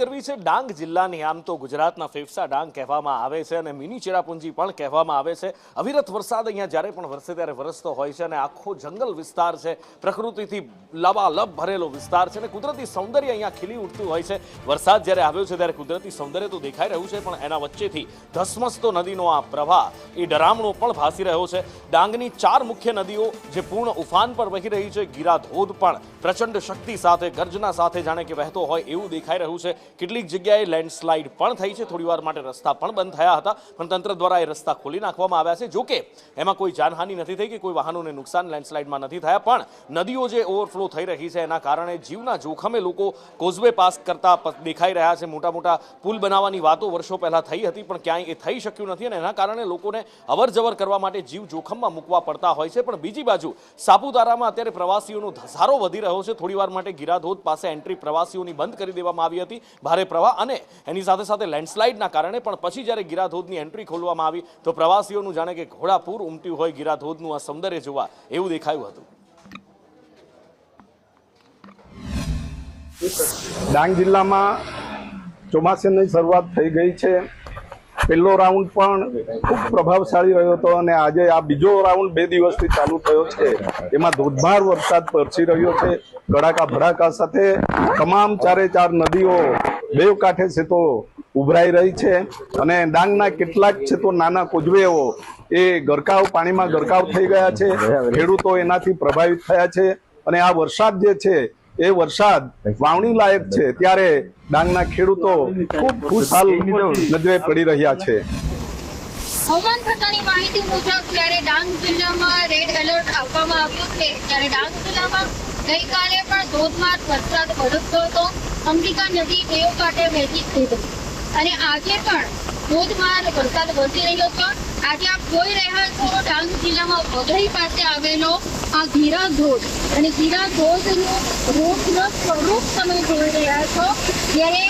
કરવી છે ડાંગ જિલ્લાની। આમ તો ગુજરાતના ફેફસા ડાંગ કહેવામાં આવે છે અને મિની ચેરાપુંજી પણ કહેવામાં આવે છે। અવિરત વરસાદ અહીંયા જ્યારે પણ વરસે ત્યારે વરસતો હોય છે અને આખો જંગલ વિસ્તાર છે, પ્રકૃતિથી લબાલબ ભરેલો વિસ્તાર છે અને કુદરતી સૌંદર્ય અહીંયા ખીલી ઉઠતું હોય છે। વરસાદ જ્યારે આવ્યો છે ત્યારે કુદરતી સૌંદર્ય તો દેખાઈ રહ્યું છે, પણ એના વચ્ચેથી ધસમસતો નદીનો આ પ્રવાહ એ ડરામણો પણ ભાસી રહ્યો છે। ડાંગની 4 મુખ્ય નદીઓ જે પૂર્ણ ઉફાન પર વહી રહી છે। ગીરા ધોધ પણ પ્રચંડ શક્તિ સાથે ગર્જના સાથે જાણે કે વહેતો હોય એવું દેખાઈ રહ્યું છે। કેટલીક જગ્યાએ લેન્ડસ્લાઇડ પણ થઈ છે, થોડીવાર માટે રસ્તા પણ બંધ થયા હતા, પણ તંત્ર દ્વારા એ રસ્તા ખોલી નાખવામાં આવ્યા છે। જોકે એમાં કોઈ જાનહાનિ નથી થઈ કે કોઈ વાહનોને નુકસાન લેન્ડસ્લાઇડમાં નથી થયા, પણ નદીઓ જે ઓવરફ્લો થઈ રહી છે એના કારણે જીવના જોખમે લોકો કોઝવે પાસ કરતા દેખાઈ રહ્યા છે। મોટા મોટા પુલ બનાવવાની વાતો વર્ષો પહેલા થઈ હતી, પણ ક્યાંય એ થઈ શક્યું નથી અને એના કારણે લોકોને અવરજવર કરવા માટે જીવ જોખમમાં મૂકવા પડતા હોય છે। પણ બીજી બાજુ સાપુતારામાં અત્યારે પ્રવાસીઓનો ધસારો વધી રહ્યો છે। થોડીવાર માટે ગીરાધોધ પાસે એન્ટ્રી પ્રવાસીઓની બંધ કરી દેવામાં આવી હતી, ભારે પ્રવાહ અને એની સાથે સાથે લેન્ડસ્લાઇડના કારણે। પણ પછી જ્યારે ગીરાધોધની એન્ટ્રી ખોલવામાં આવી તો પ્રવાસીઓનું જાણે કે ઘોડાપૂર ઉમટ્યું હોય ગીરાધોધનું આ સૌંદર્ય જોવા એવું દેખાયું હતું। ડાંગ જિલ્લામાં ચોમાસાની શરૂઆત થઈ ગઈ છે। પહેલો રાઉન્ડ પણ ખૂબ પ્રભાવશાળી રહ્યો હતો અને આજે આ બીજો રાઉન્ડ 2 દિવસથી ચાલુ થયો છે। એમાં ધોધમાર વરસાદ વરસી રહ્યો છે, કડાકા ભડાકા સાથે। તમામ 4 નદીઓ બે કાંઠે છે તો ઉભરાઈ રહી છે અને ડાંગના કેટલાક છે તો નાના કોઝવેઓ એ ગરકાવ પાણીમાં ગરકાવ થઈ ગયા છે। ખેડૂતો એનાથી પ્રભાવિત થયા છે અને આ વરસાદ જે છે એ વરસાદ વાવણી લાયક છે, ત્યારે ડાંગના ખેડૂતો ખૂબ ખુશહાલ નજરે પડી રહ્યા છે। હવામાન ખાતાની માહિતી મુજબ જ્યારે ડાંગ જિલ્લામાં રેડ એલર્ટ આપવામાં આવ્યું છે, ત્યારે ડાંગ જિલ્લામાં ગઈકાલે પણ ધોધમાર વરસાદ વરસતો હતો। અંબિકા નદી બેઉ કાંઠે વહેતી થઈ હતી અને આજે પણ ધોધમાર વરસાદ વરસી રહ્યો છે। આજે આપ જોઈ રહ્યા છો ડાંગ જિલ્લામાં વઘઈ પાસે આવેલો આ ગીરા ધોધ અને ગીરા ધોધનું રોજનું સ્વરૂપ તમે જોઈ રહ્યા છો। જ્યારે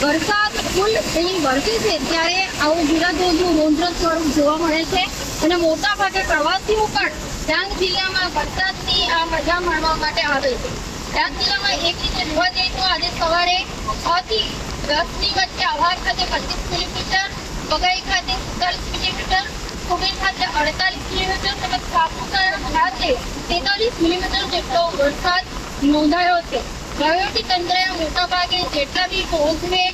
વરસાદ ફૂલ અહીં વરસે છે ત્યારે આવું ગીરા ધોધનું રૌદ્ર સ્વરૂપ જોવા મળે છે અને મોટા ભાગે પ્રવાસીઓ પણ ડાંગ જિલ્લામાં વરસાદની આ મજા માણવા માટે આવે છે। ડાંગ જિલ્લામાં એક રીતે જોવા જઈએ તો આજે સવારે 6 થી 10 ની વચ્ચે આહવા ખાતે 25 મિલીમીટર, વઘઈ ખાતે 47 મિલીમીટર, કુબેર ખાતે 48 મિલીમીટર તેમજ સાપુતારા ખાતે 43 મિલીમીટર જેટલો વરસાદ નોંધાયો છે। વહીવટી તંત્રએ મોટાભાગે જેટલા બી કોઝવે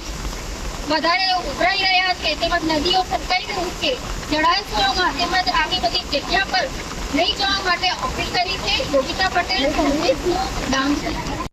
વધારે ઉભરાઈ રહ્યા છે તેમજ નદીઓ છલકાઈ રહી છે, જળાશયોમાં તેમજ આવી બધી જગ્યા પર લઈ જવા માટે અપીલ કરી છે। યોગિતા પટેલ, ડાંગ।